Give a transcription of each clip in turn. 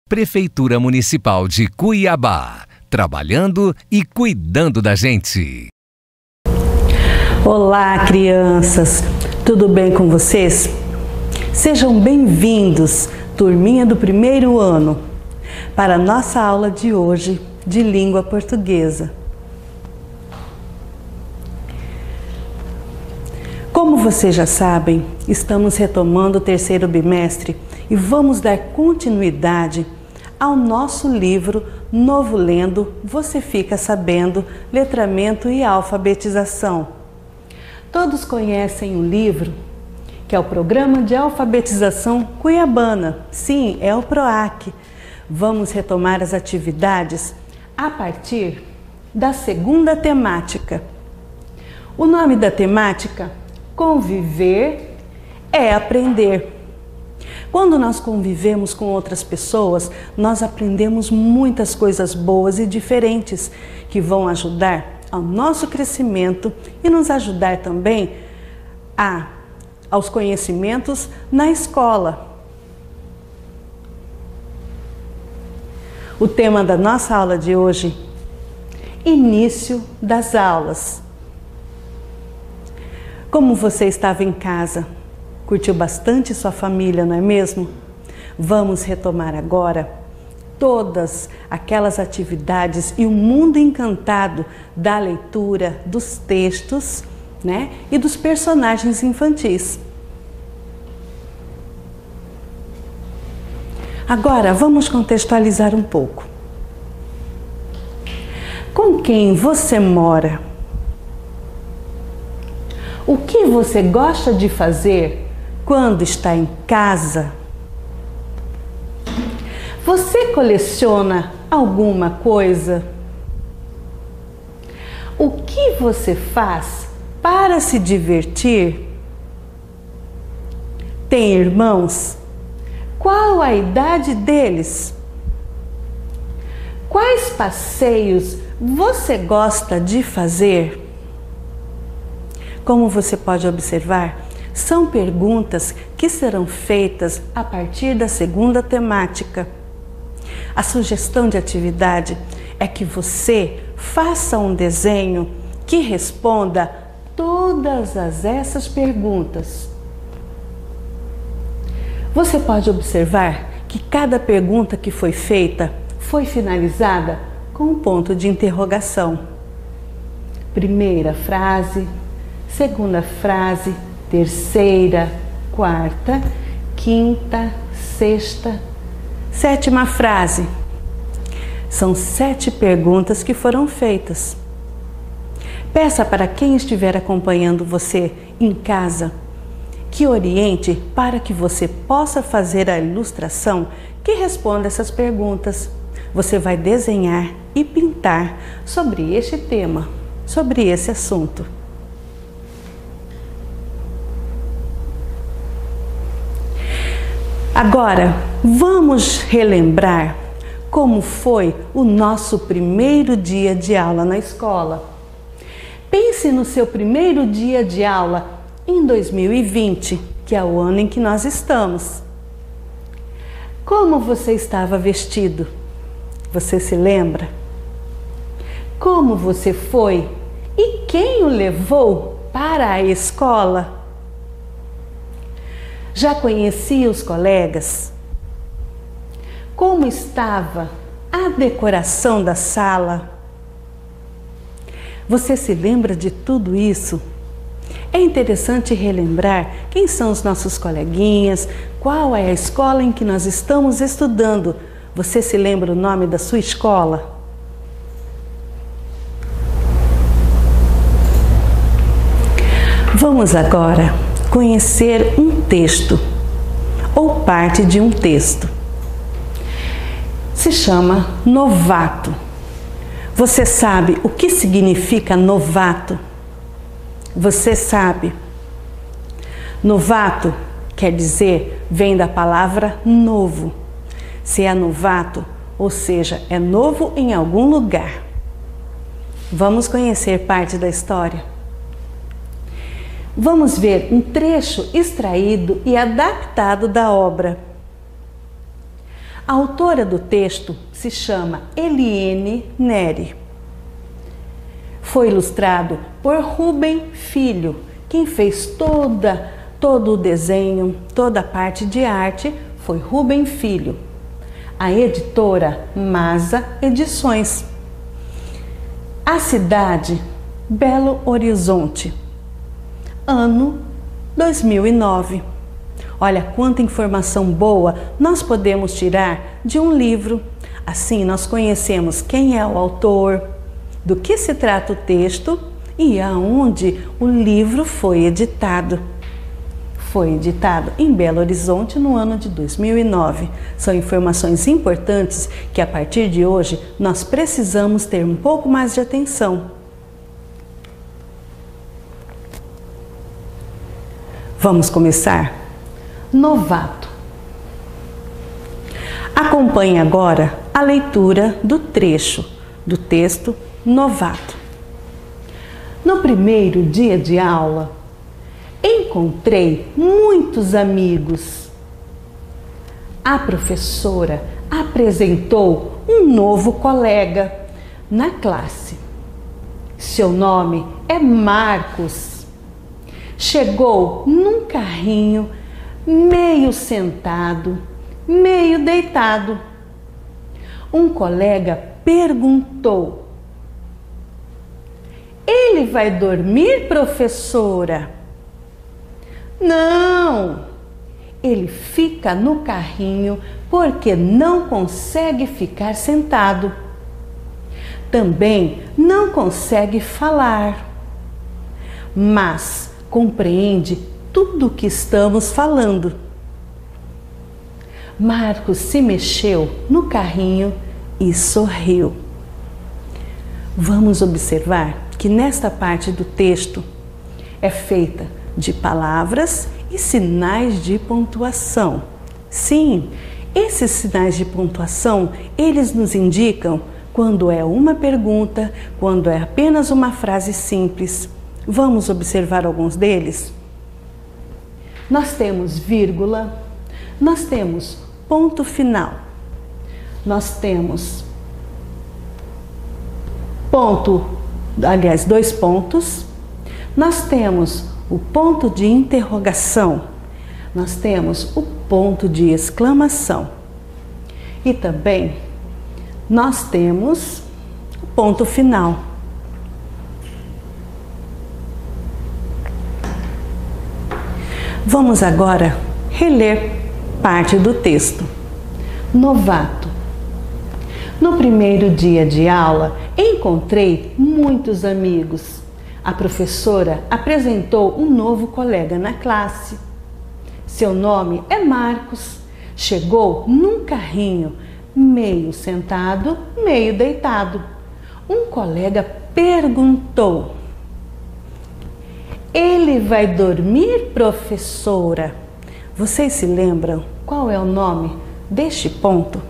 Prefeitura Municipal de Cuiabá, trabalhando e cuidando da gente. Olá, crianças! Tudo bem com vocês? Sejam bem-vindos, turminha do primeiro ano, para a nossa aula de hoje de língua portuguesa. Como vocês já sabem, estamos retomando o terceiro bimestre e vamos dar continuidade ao nosso livro Novo Lendo, Você Fica Sabendo, Letramento e Alfabetização. Todos conhecem o livro, que é o Programa de Alfabetização Cuiabana. Sim, é o PROAC. Vamos retomar as atividades a partir da segunda temática. O nome da temática, Conviver é Aprender. Quando nós convivemos com outras pessoas, nós aprendemos muitas coisas boas e diferentes que vão ajudar ao nosso crescimento e nos ajudar também aos conhecimentos na escola. O tema da nossa aula de hoje, início das aulas. Como você estava em casa? Curtiu bastante sua família, não é mesmo? Vamos retomar agora todas aquelas atividades e o mundo encantado da leitura, dos textos, né? E dos personagens infantis. Agora, vamos contextualizar um pouco. Com quem você mora? O que você gosta de fazer quando está em casa? Você coleciona alguma coisa? O que você faz para se divertir? Tem irmãos? Qual a idade deles? Quais passeios você gosta de fazer? Como você pode observar, são perguntas que serão feitas a partir da segunda temática. A sugestão de atividade é que você faça um desenho que responda todas essas perguntas. Você pode observar que cada pergunta que foi feita foi finalizada com um ponto de interrogação. Primeira frase, segunda frase, terceira, quarta, quinta, sexta, sétima frase. São 7 perguntas que foram feitas. Peça para quem estiver acompanhando você em casa que oriente para que você possa fazer a ilustração que responda essas perguntas. Você vai desenhar e pintar sobre este tema, sobre esse assunto. Agora, vamos relembrar como foi o nosso primeiro dia de aula na escola. Pense no seu primeiro dia de aula em 2020, que é o ano em que nós estamos. Como você estava vestido? Você se lembra? Como você foi? E quem o levou para a escola? Já conhecia os colegas? Como estava a decoração da sala? Você se lembra de tudo isso? É interessante relembrar quem são os nossos coleguinhas, qual é a escola em que nós estamos estudando. Você se lembra o nome da sua escola? Vamos agora conhecer um texto ou parte de um texto. Se chama Novato. Você sabe o que significa novato? Você sabe? Novato quer dizer, vem da palavra novo. Se é novato, ou seja, é novo em algum lugar. Vamos conhecer parte da história. Vamos ver um trecho extraído e adaptado da obra. A autora do texto se chama Eliene Neri. Foi ilustrado por Rubem Filho, quem fez todo o desenho, toda a parte de arte foi Rubem Filho. A editora Masa Edições. A cidade, Belo Horizonte. Ano 2009. Olha quanta informação boa nós podemos tirar de um livro. Assim nós conhecemos quem é o autor, do que se trata o texto e aonde o livro foi editado. Foi editado em Belo Horizonte no ano de 2009. São informações importantes que a partir de hoje nós precisamos ter um pouco mais de atenção. Vamos começar? Novato. Acompanhe agora a leitura do trecho do texto Novato. No primeiro dia de aula, encontrei muitos amigos. A professora apresentou um novo colega na classe. Seu nome é Marcos. Chegou num carrinho, meio sentado, meio deitado. Um colega perguntou: "Ele vai dormir, professora?" "Não, ele fica no carrinho porque não consegue ficar sentado. Também não consegue falar, mas compreende tudo o que estamos falando." Marcos se mexeu no carrinho e sorriu. Vamos observar que nesta parte do texto é feita de palavras e sinais de pontuação. Sim, esses sinais de pontuação, eles nos indicam quando é uma pergunta, quando é apenas uma frase simples. Vamos observar alguns deles? Nós temos vírgula, nós temos ponto final, nós temos ponto, aliás, 2 pontos, nós temos o ponto de interrogação, nós temos o ponto de exclamação e também nós temos o ponto final. Vamos agora reler parte do texto. Novato. No primeiro dia de aula, encontrei muitos amigos. A professora apresentou um novo colega na classe. Seu nome é Marcos. Chegou num carrinho, meio sentado, meio deitado. Um colega perguntou: "Ele vai dormir, professora?" Vocês se lembram qual é o nome deste ponto?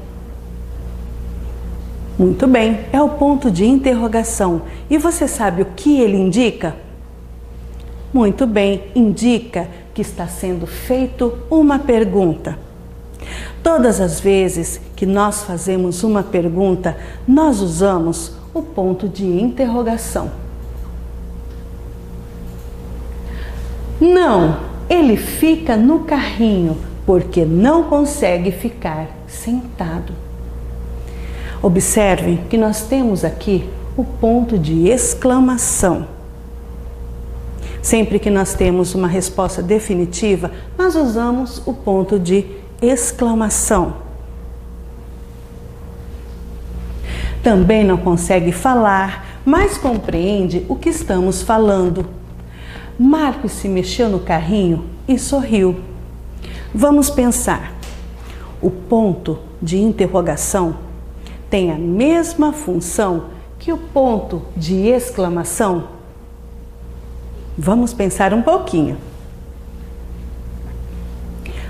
Muito bem, é o ponto de interrogação. E você sabe o que ele indica? Muito bem, indica que está sendo feito uma pergunta. Todas as vezes que nós fazemos uma pergunta, nós usamos o ponto de interrogação. Não, ele fica no carrinho porque não consegue ficar sentado. Observem que nós temos aqui o ponto de exclamação. Sempre que nós temos uma resposta definitiva, nós usamos o ponto de exclamação. Também não consegue falar, mas compreende o que estamos falando. Marcos se mexeu no carrinho e sorriu. Vamos pensar. O ponto de interrogação tem a mesma função que o ponto de exclamação? Vamos pensar um pouquinho.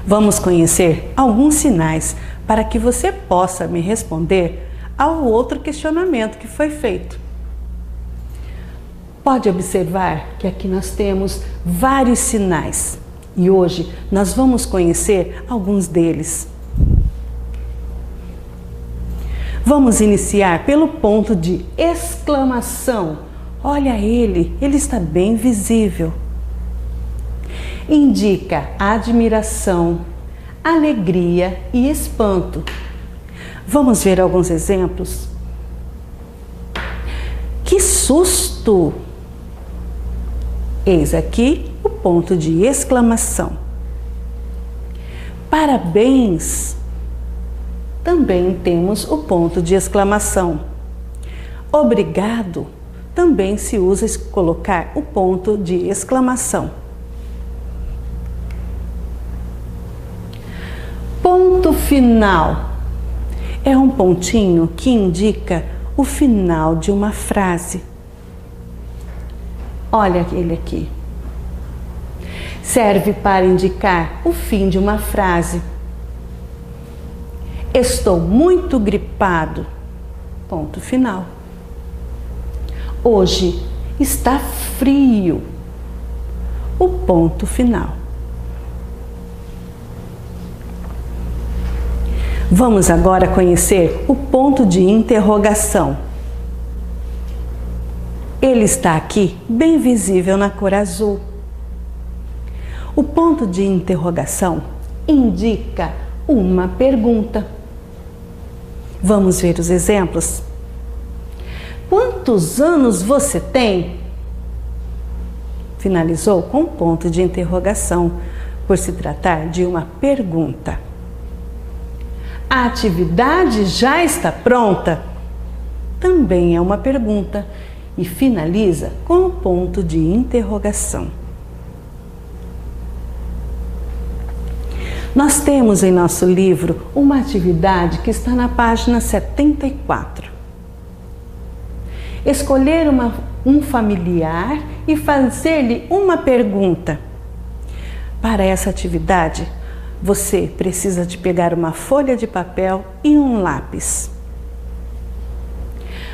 Vamos conhecer alguns sinais para que você possa me responder ao outro questionamento que foi feito. Pode observar que aqui nós temos vários sinais e hoje nós vamos conhecer alguns deles. Vamos iniciar pelo ponto de exclamação. Olha ele está bem visível. Indica admiração, alegria e espanto. Vamos ver alguns exemplos? Que susto! Eis aqui o ponto de exclamação. Parabéns! Também temos o ponto de exclamação. Obrigado! Também se usa colocar o ponto de exclamação. Ponto final é um pontinho que indica o final de uma frase. Olha ele aqui. Serve para indicar o fim de uma frase. Estou muito gripado. Ponto final. Hoje está frio. O ponto final. Vamos agora conhecer o ponto de interrogação. Ele está aqui bem visível na cor azul. O ponto de interrogação indica uma pergunta. Vamos ver os exemplos? Quantos anos você tem? Finalizou com ponto de interrogação, por se tratar de uma pergunta. A atividade já está pronta? Também é uma pergunta e finaliza com o ponto de interrogação. Nós temos em nosso livro uma atividade que está na página 74. Escolher um familiar e fazer-lhe uma pergunta. Para essa atividade, você precisa de pegar uma folha de papel e um lápis.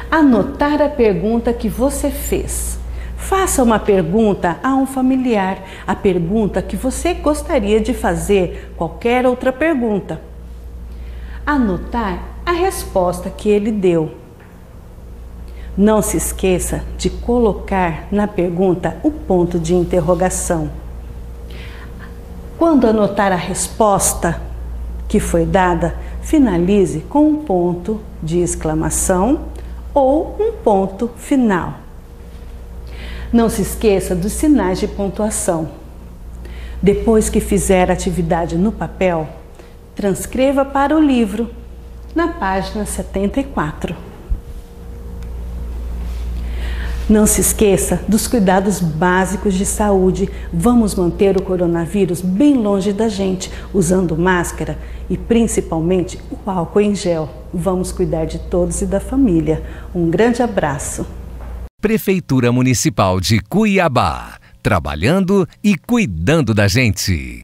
Anotar a pergunta que você fez. Faça uma pergunta a um familiar, a pergunta que você gostaria de fazer, qualquer outra pergunta. Anotar a resposta que ele deu. Não se esqueça de colocar na pergunta o ponto de interrogação. Quando anotar a resposta que foi dada, finalize com um ponto de exclamação ou um ponto final. Não se esqueça dos sinais de pontuação. Depois que fizer a atividade no papel, transcreva para o livro, na página 74. Não se esqueça dos cuidados básicos de saúde. Vamos manter o coronavírus bem longe da gente, usando máscara e principalmente o álcool em gel. Vamos cuidar de todos e da família. Um grande abraço. Prefeitura Municipal de Cuiabá, trabalhando e cuidando da gente.